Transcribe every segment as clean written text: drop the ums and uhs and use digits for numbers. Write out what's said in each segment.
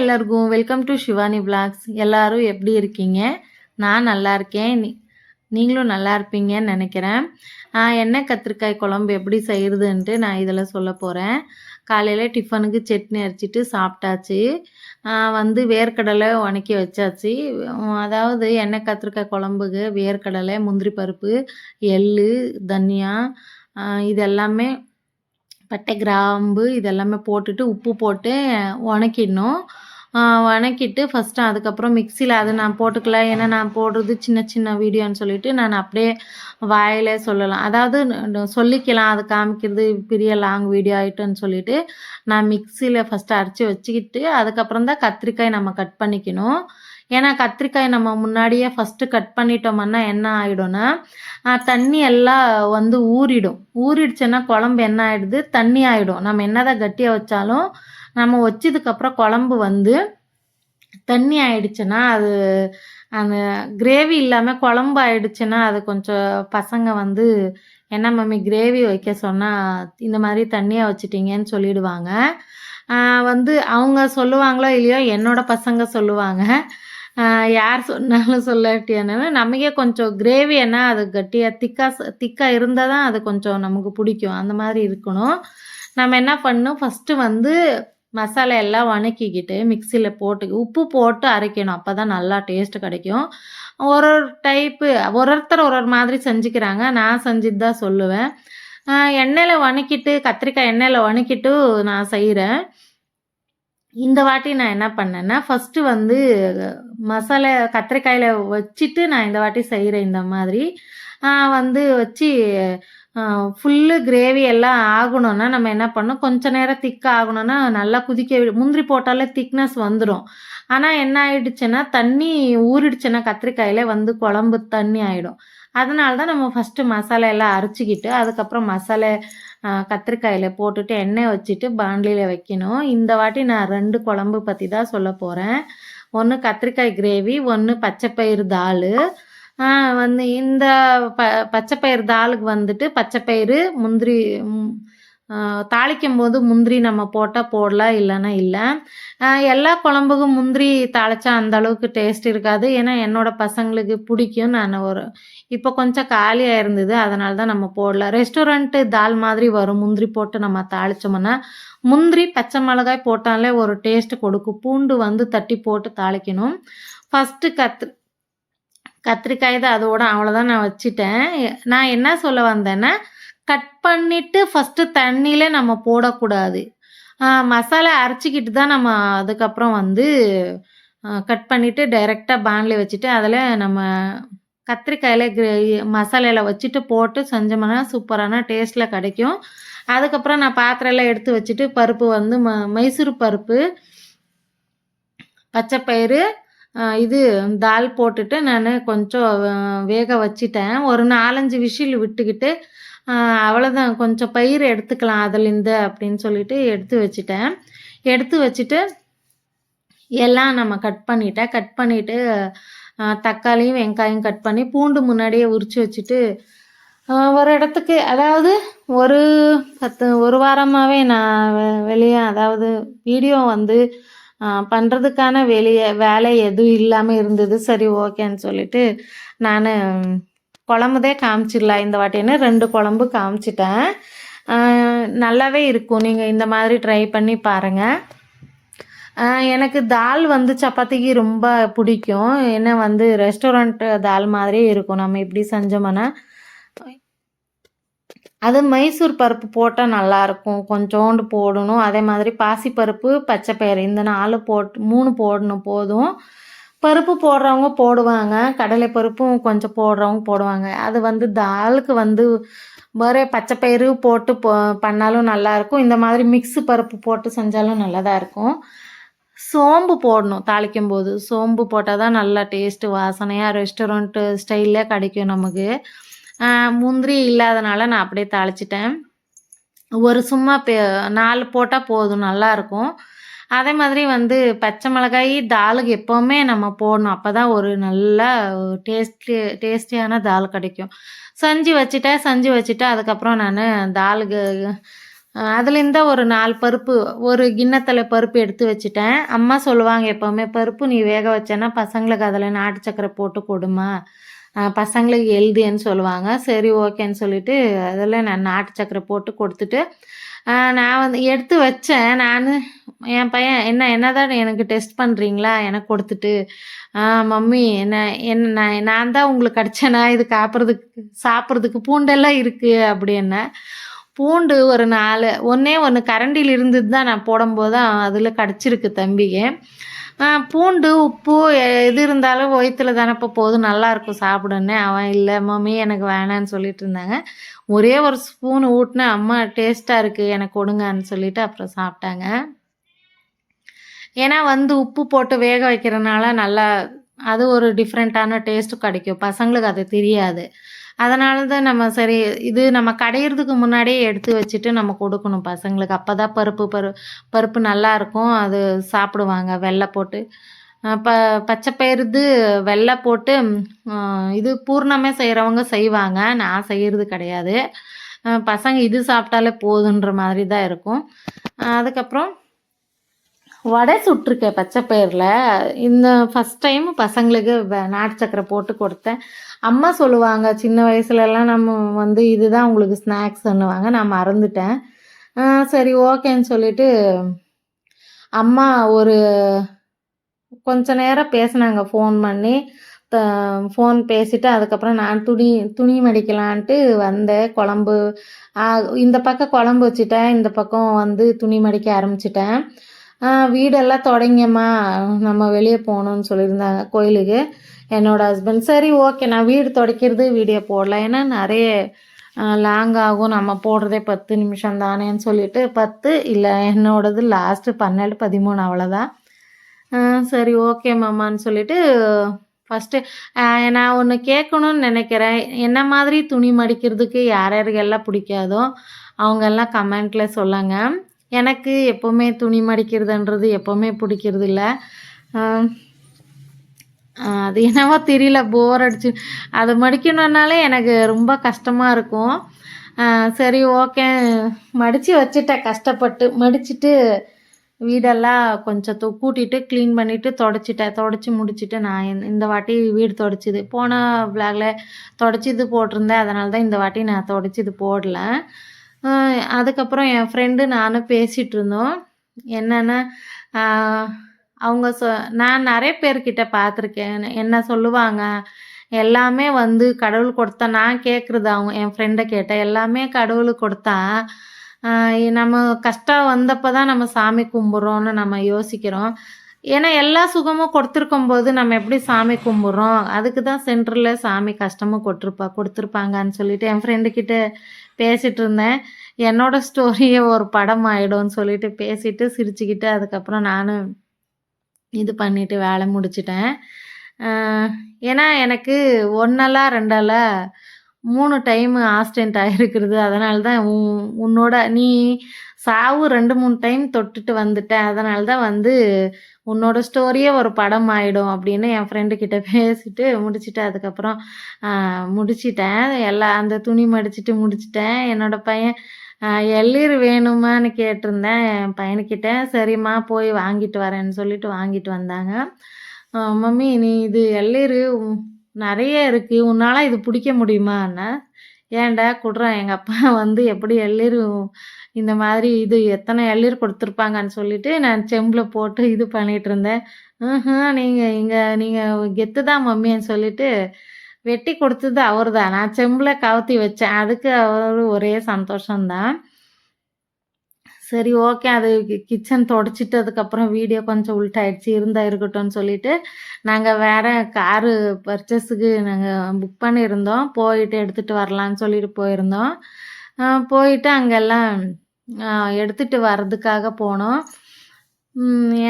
எல்லாருக்கும் welcome to Shivani vlogs. எல்லாரும் எப்படி இருக்கீங்க? நான் நல்லா இருக்கேன். நீங்களும் நல்லா இருப்பீங்கன்னு நினைக்கிறேன். எண்ணெய் கத்திரிக்காய் குழம்பு எப்படி செய்கிறதுன்ட்டு நான் இதில் சொல்ல போகிறேன். காலையில் டிஃபனுக்கு சட்னி அரைச்சிட்டு சாப்பிட்டாச்சு. வேர்க்கடலை உணக்கி வச்சாச்சு. அதாவது எண்ணெய் கத்திரிக்காய் குழம்புக்கு வேர்க்கடலை, முந்திரி பருப்பு, எள், தனியா இது எல்லாமே, பட்டை, கிராம்பு இதெல்லாமே போட்டுட்டு உப்பு போட்டு வணக்கிடணும். வணக்கிட்டு ஃபஸ்ட்டு அதுக்கப்புறம் மிக்சியில் அது நான் போட்டுக்கல. ஏன்னா நான் போடுறது சின்ன சின்ன வீடியோன்னு சொல்லிட்டு நான் அப்படியே வாயிலே சொல்லலாம். அதாவது சொல்லிக்கலாம், அது காமிக்கிறது பெரிய லாங் வீடியோ ஆகிட்டுன்னு சொல்லிட்டு நான் மிக்சியில் ஃபஸ்ட்டு அரைச்சி வச்சுக்கிட்டு அதுக்கப்புறம் தான் கத்திரிக்காய் நம்ம கட் பண்ணிக்கணும். ஏன்னா கத்திரிக்காய் நம்ம முன்னாடியே ஃபஸ்ட்டு கட் பண்ணிட்டோம்னா என்ன ஆகிடும்னா தண்ணி எல்லாம் ஊறிடுச்சுன்னா குழம்பு என்ன ஆகிடுது, தண்ணி ஆகிடும். நம்ம என்னதான் கட்டியாக வச்சாலும் நம்ம வச்சதுக்கப்புறம் குழம்பு தண்ணி ஆயிடுச்சுன்னா அது அந்த கிரேவி இல்லாமல் குழம்பு ஆயிடுச்சுன்னா அது கொஞ்சம் பசங்க என்ன மம்மி கிரேவி வைக்க சொன்னால் இந்த மாதிரி தண்ணியாக வச்சிட்டிங்கன்னு சொல்லிடுவாங்க. அவங்க சொல்லுவாங்களோ இல்லையோ, என்னோட பசங்க சொல்லுவாங்க. யார் சொன்னாலும் சொல்லாட்டியானாலும் நமக்கே கொஞ்சம் கிரேவி அது கட்டியாக திக்காக இருந்தால் தான் அது கொஞ்சம் நமக்கு பிடிக்கும். அந்த மாதிரி இருக்கணும். நம்ம என்ன பண்ணணும், ஃபஸ்ட்டு மசாலா எல்லாம் வணக்கிக்கிட்டு மிக்சியில் போட்டு உப்பு போட்டு அரைக்கணும். அப்போ தான் நல்லா டேஸ்ட்டு கிடைக்கும். ஒரு ஒருத்தர் ஒரு மாதிரி செஞ்சுக்கிறாங்க. நான் செஞ்சுட்டு தான் சொல்லுவேன். எண்ணெயில் வணக்கிட்டு கத்திரிக்காய் எண்ணெயில் வணக்கிட்டு நான் செய்கிறேன். இந்த வாட்டி நான் என்ன பண்ணேன்னா ஃபஸ்ட்டு மசாலா கத்திரிக்காயில் வச்சுட்டு நான் இந்த வாட்டி செய்கிறேன். இந்த மாதிரி வச்சு ஃபுல்லு கிரேவி எல்லாம் ஆகணும்னா நம்ம என்ன பண்ணணும், கொஞ்சம் நேரம் திக்காக ஆகணும்னா நல்லா முந்திரி போட்டாலே திக்னஸ் வந்துடும். ஆனால் என்ன ஆயிடுச்சுன்னா தண்ணி ஊறிடுச்சுன்னா கத்திரிக்காயில் குழம்பு தண்ணி ஆகிடும். அதனால தான் நம்ம ஃபஸ்ட்டு மசாலா எல்லாம் அரைச்சிக்கிட்டு அதுக்கப்புறம் மசாலா கத்திரிக்காயில் போட்டுட்டு எண்ணெய் வச்சுட்டு பாண்டியில் வைக்கணும். இந்த வாட்டி நான் 2 குழம்பு பற்றி தான் சொல்ல போகிறேன். ஒன்று கத்திரிக்காய் கிரேவி, ஒன்று பச்சைப்பயிறு தால். இந்த பச்சைப்பயிறு தாலுக்கு பச்சைப்பயிறு, முந்திரி தாளிக்கும் போது முந்திரி நம்ம போட்டால் போடலாம், இல்லைன்னா இல்லை. எல்லா குழம்புக்கும் முந்திரி தாளித்தா அந்த அளவுக்கு டேஸ்ட் இருக்காது. ஏன்னா என்னோடய பசங்களுக்கு பிடிக்கும். நான் இப்போ கொஞ்சம் காலியாக இருந்தது, அதனால தான் நம்ம போடலாம். ரெஸ்டாரண்ட்டு தால் மாதிரி வரும், முந்திரி போட்டு நம்ம தாளித்தோம்னா. முந்திரி பச்சை மிளகாய் போட்டாலே ஒரு டேஸ்ட்டு கொடுக்கும். பூண்டு தட்டி போட்டு தாளிக்கணும். ஃபஸ்ட்டு கத்திரிக்காய் தான், அதோட அவ்வளோதான் நான் வச்சுட்டேன். நான் என்ன சொல்ல வந்தேன்னா, கட் பண்ணிவிட்டு ஃபஸ்ட்டு தண்ணியில் நம்ம போடக்கூடாது. மசாலா அரைச்சிக்கிட்டு தான் நம்ம அதுக்கப்புறம் கட் பண்ணிவிட்டு டைரெக்டாக பாண்டில் வச்சுட்டு அதில் நம்ம கத்திரிக்காயில் மசாலையில் வச்சுட்டு போட்டு செஞ்சோம்னா சூப்பரான டேஸ்ட்டில் கிடைக்கும். அதுக்கப்புறம் நான் பாத்திரம்லாம் எடுத்து வச்சுட்டு பருப்பு மைசூர் பருப்பு, பச்சைப்பயிறு, இது தால் போட்டுட்டு நான் கொஞ்சம் வேக வச்சிட்டேன். ஒரு 4-5 விசில் விட்டுக்கிட்டு அவ்வளோதான், கொஞ்சம் பயிர் எடுத்துக்கலாம் அதுலேருந்து அப்படின்னு சொல்லிட்டு எடுத்து வச்சுட்டேன். எடுத்து வச்சுட்டு எல்லாம் நம்ம கட் பண்ணிவிட்டு தக்காளியும் வெங்காயம் கட் பண்ணி பூண்டு முன்னாடியே உரித்து வச்சுட்டு ஒரு இடத்துக்கு, அதாவது ஒரு வாரமாகவே நான் வெளியே, அதாவது வீடியோ பண்ணுறதுக்கான வேலை எதுவும் இல்லாமல் இருந்தது. சரி ஓகேன்னு சொல்லிட்டு நான் குழம்புதே காமிச்சிடலாம் இந்த வாட்டின்னு 2 குழம்பு காமிச்சிட்டேன். நல்லாவே இருக்கும். நீங்கள் இந்த மாதிரி ட்ரை பண்ணி பாருங்கள். எனக்கு தால் சப்பாத்திக்கு ரொம்ப பிடிக்கும். ஏன்னா ரெஸ்டாரண்ட் தால் மாதிரியே இருக்கும். நம்ம இப்படி செஞ்சோம்னா அது மைசூர் பருப்பு போட்டால் நல்லாயிருக்கும், கொஞ்சோண்டு போடணும். அதே மாதிரி பாசிப்பருப்பு, பச்சைப்பயிறு இந்த 3 போடணும் போதும். பருப்பு போடுறவங்க போடுவாங்க, கடலை பருப்பும் கொஞ்சம் போடுறவங்க போடுவாங்க. அது தாலுக்கு ஒரே பச்சைப்பயிறு போட்டு பண்ணாலும் நல்லாயிருக்கும். இந்த மாதிரி மிக்ஸு பருப்பு போட்டு செஞ்சாலும் நல்லா தான் இருக்கும். சோம்பு போடணும் தாளிக்கும் போது. சோம்பு போட்டால் தான் நல்லா டேஸ்ட்டு வாசனையாக ரெஸ்டாரண்ட்டு ஸ்டைலில் கிடைக்கும் நமக்கு. முந்திரி இல்லாதனால நான் அப்படியே தாளிச்சிட்டேன். சும்மா 4 போட்டால் போதும், நல்லாயிருக்கும். அதே மாதிரி பச்சை மிளகாய் தாலுக்கு எப்போவுமே நம்ம போடணும். அப்போ தான் ஒரு நல்ல டேஸ்டியான தால் கிடைக்கும். செஞ்சு வச்சுட்டு அதுக்கப்புறம் நான் தாலுக்கு அதுலேருந்து ஒரு 4 பருப்பு ஒரு கிண்ணத்துல பருப்பு எடுத்து வச்சுட்டேன். அம்மா சொல்லுவாங்க எப்பவுமே, "பருப்பு நீ வேக வச்சேன்னா பசங்களுக்கு அதில நாட்டு சர்க்கரை போட்டு கொடும்மா. பசங்களுக்கு ஹெல்தின்னு" சொல்லுவாங்க. சரி ஓகேன்னு சொல்லிட்டு அதில நான் நாட்டு சர்க்கரை போட்டு கொடுத்துட்டு, நான் வந்து எடுத்து வச்சேன். என் பையன், என்னதான் எனக்கு டெஸ்ட் பண்ணுறீங்களா?" எனக்கு கொடுத்துட்டு, மம்மி நான் தான் உங்களுக்கு அடிச்சேனா? இது சாப்பிட்றதுக்கு பூண்டெல்லாம் இருக்கு" அப்படின்னேன். பூண்டு ஒரு 4 ஒண்ணே 1 கரண்டில இருந்தது தான் நான் போடும்போது தான் அதில கடிச்சிருக்கு தம்பிக்கு. பூண்டு, உப்பு எது இருந்தாலும் வயித்துல தானப்பா போகுது, நல்லாயிருக்கும் சாப்பிடுன்னேன். அவன் "இல்ல மம்மி எனக்கு வேணான்னு" சொல்லிட்டு இருந்தாங்க. ஒரே ஒரு ஸ்பூன் ஊட்டுனேன். "அம்மா டேஸ்ட்டா இருக்கு, எனக்கு கொடுங்கன்னு" சொல்லிட்டு அப்புறம் சாப்பிட்டாங்க. ஏன்னா வந்து உப்பு போட்டு வேக வைக்கிறனால நல்லா அது ஒரு டிஃப்ரெண்ட்டான டேஸ்ட் கிடைக்கும். பசங்களுக்கு அது தெரியாது. அதனால தான் நம்ம சரி இது நம்ம கடையிறதுக்கு முன்னாடியே எடுத்து வச்சுட்டு நம்ம கொடுக்கணும் பசங்களுக்கு. அப்பதான் பருப்பு நல்லாயிருக்கும். அது சாப்பிடுவாங்க வெல்ல போட்டு. பச்சை பயிறுது வெல்ல போட்டு இது பூர்ணமே செய்கிறவங்க செய்வாங்க. நான் செய்கிறது கிடையாது. பசங்க இது சாப்பிட்டாலே போதுன்ற மாதிரி தான் இருக்கும். அதுக்கப்புறம் வடை சுட்டிருக்கேன் பச்சை பயிரில். இந்த ஃபஸ்ட் டைம் பசங்களுக்கு நாட்டு சக்கரை போட்டு கொடுத்தேன். அம்மா சொல்லுவாங்க, சின்ன வயசுலலாம் நம்ம வந்து இதுதான் உங்களுக்கு ஸ்நாக்ஸ்ன்னுவாங்க. நான் மறந்துட்டேன். சரி ஓகேன்னு சொல்லிட்டு அம்மா ஒரு கொஞ்ச நேரம் பேசினாங்க ஃபோன் பண்ணி. ஃபோன் பேசிவிட்டு அதுக்கப்புறம் நான் துணி மடிக்கலான்ட்டு வந்தேன். இந்த பக்கம் குழம்பு வச்சுட்டேன், இந்த பக்கம் வந்து துணி மடிக்க ஆரம்பிச்சிட்டேன். வீடெல்லாம் தொடங்கம்மா, நம்ம வெளியே போகணுன்னு சொல்லியிருந்தாங்க கோயிலுக்கு என்னோடய ஹஸ்பண்ட். சரி ஓகே, நான் வீடு துடைக்கிறது வீடியோ போடலாம், ஏன்னா நிறைய லாங் ஆகும், நம்ம போடுறதே 10 நிமிஷம் தானேன்னு சொல்லிட்டு 10 இல்லை, என்னோடது லாஸ்ட்டு 12, 13 அவ்வளோதான். சரி ஓகே மாமான்னு சொல்லிட்டு ஃபஸ்ட்டு நான் ஒன்று கேட்கணுன்னு நினைக்கிறேன். என்ன மாதிரி துணி மடிக்கிறதுக்கு யாருக்கெல்லாம் பிடிக்காதோ அவங்கெல்லாம் கமெண்ட்டில் சொல்லுங்கள். எனக்கு எப்போவுமே துணி மடிக்கிறதுன்றது எப்போவுமே பிடிக்கிறது இல்லை. அது என்னவோ தெரியல, போர் அடிச்சு அதை மடிக்கணுன்னாலே எனக்கு ரொம்ப கஷ்டமாக இருக்கும். சரி ஓகே, மடித்து வச்சுட்டேன். கஷ்டப்பட்டு மடிச்சுட்டு வீடெல்லாம் கொஞ்சம் கூட்டிட்டு க்ளீன் பண்ணிவிட்டு தொடச்சி முடிச்சுட்டு நான் இந்த வாட்டி வீடு தொடச்சிது. போன விளாகில் தொடச்சிது போட்டிருந்தேன். அதனால தான் இந்த வாட்டி நான் தொடச்சிது போடல. அதுக்கப்புறம் என் ஃப்ரெண்டு நானும் பேசிகிட்டு இருந்தோம். என்னென்னா அவங்க நான் நிறைய பேர்கிட்ட பார்த்துருக்கேன். என்ன சொல்லுவாங்க, எல்லாமே வந்து கடவுள் கொடுத்தா, நான் கேட்குறது என் ஃப்ரெண்டை கேட்டேன், எல்லாமே கடவுளுக்கு கொடுத்தா நம்ம கஷ்டம் வந்தப்போ தான் நம்ம சாமி கும்பிட்றோன்னு நம்ம யோசிக்கிறோம். ஏன்னா எல்லா சுகமும் கொடுத்துருக்கும்போது நம்ம எப்படி சாமி கும்பிட்றோம்? அதுக்கு தான் சென்டரில் சாமி கஷ்டமும் கொடுத்துருப்பாங்கன்னு சொல்லிட்டு என் ஃப்ரெண்டுக்கிட்ட பேசிகிட்டு இருந்தேன். என்னோடய ஸ்டோரியே ஒரு படம் ஆகிடும்னு சொல்லிட்டு பேசிவிட்டு சிரிச்சுக்கிட்டு அதுக்கப்புறம் நானும் இது பண்ணிவிட்டு வேலை முடிச்சிட்டேன். ஏன்னா எனக்கு 1 2 3 டைமு ஆக்சிடெண்ட் ஆகிருக்கிறது. அதனால தான் உன்னோட நீ சாவு 2 3 டைம் தொட்டுட்டு வந்துட்ட, அதனால தான் வந்து உன்னோட ஸ்டோரியே ஒரு படம் ஆகிடும் அப்படின்னு என் ஃப்ரெண்டுக்கிட்ட பேசிட்டு முடிச்சுட்டு அதுக்கப்புறம் முடிச்சிட்டேன். அந்த துணி மடிச்சுட்டு முடிச்சிட்டேன். என்னோடய பையன் எள்ளீர் வேணுமான்னு கேட்டிருந்தேன் என் பையனுக்கிட்ட. சரிம்மா போய் வாங்கிட்டு வரேன்னு சொல்லிட்டு வாங்கிட்டு வந்தாங்க. மம்மி நீ இது எள்ளீர் நிறைய இருக்குது, உன்னால் இது பிடிக்க முடியுமான்னா, ஏன்டா குட்றேன், எங்கள் அப்பா வந்து எப்படி எள்ளீர் இந்த மாதிரி இது எத்தனை எள்ளீர் கொடுத்துருப்பாங்கன்னு சொல்லிட்டு நான் செம்பில் போட்டு இது பண்ணிகிட்டு இருந்தேன். நீங்கள் கெத்து தான் மம்மின்னு சொல்லிட்டு வெட்டி கொடுத்தது அவர் தான். நான் செம்பில் கவுத்தி வச்சேன். அதுக்கு அவர் ஒரே சந்தோஷம்தான். சரி ஓகே, அது கிச்சன் தொடச்சிட்டு அதுக்கப்புறம் வீடியோ கொஞ்சம் உள்டாயிடுச்சு, இருக்கட்டும்னு சொல்லிட்டு நாங்கள் வேறு காரு பர்ச்சேஸுக்கு நாங்கள் புக் பண்ணியிருந்தோம். போயிட்டு எடுத்துகிட்டு வரலான்னு சொல்லிட்டு போயிருந்தோம். போயிட்டு அங்கெல்லாம் எடுத்துகிட்டு வர்றதுக்காக போனோம்.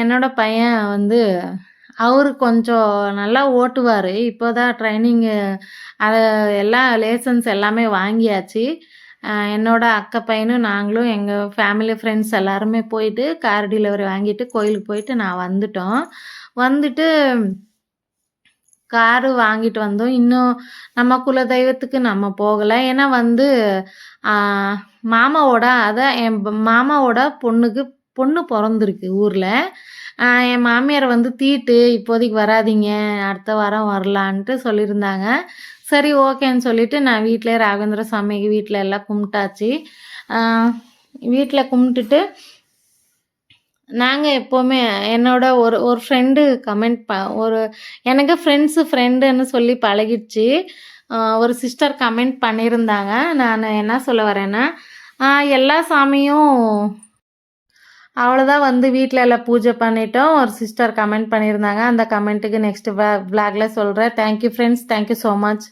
என்னோடய பையன் வந்து அவரு கொஞ்சம் நல்லா ஓட்டுவார். இப்போ தான் ட்ரைனிங்கு அதை எல்லாம் லைசன்ஸ் எல்லாமே வாங்கியாச்சு. என்னோட அக்கா பையனும் நாங்களும் எங்கள் ஃபேமிலி ஃப்ரெண்ட்ஸ் எல்லாருமே போயிட்டு கார் டெலிவரி வாங்கிட்டு கோயிலுக்கு போயிட்டு நான் வந்துட்டோம். வந்துட்டு காரு வாங்கிட்டு வந்தோம். இன்னும் நம்ம குலதெய்வத்துக்கு நம்ம போகல. ஏன்னா வந்து ஆ மாமாவோட அதான் என் மாமாவோட பொண்ணுக்கு பொண்ணு பொறந்திருக்கு ஊர்ல. என் மாமியார் வந்து தீட்டு இப்போதைக்கு வராதீங்க, அடுத்த வாரம் வரலான்ட்டு சொல்லியிருந்தாங்க. சரி ஓகேன்னு சொல்லிட்டு நான் வீட்லயே ராகவேந்திர சாமிக்கு வீட்ல எல்லாம் கும்பிட்டாச்சு. ஆ வீட்ல கும்பிட்டுட்டு நாங்க எப்பவுமே என்னோட ஒரு ஒரு ஃப்ரெண்டு ஒரு எனக்கு ஃப்ரெண்டுன்னு சொல்லி பழகிடுச்சு. ஒரு சிஸ்டர் கமெண்ட் பண்ணியிருந்தாங்க. நான் என்ன சொல்ல வரேன்னா, எல்லா சாமியும் அவ்வளோதான் வந்து வீட்ல எல்லாம் பூஜை பண்ணிட்டோம். ஒரு சிஸ்டர் கமெண்ட் பண்ணியிருந்தாங்க. அந்த கமெண்ட்டுக்கு நெக்ஸ்ட் விளாக்ல சொல்றேன். Thank you friends. Thank you so much.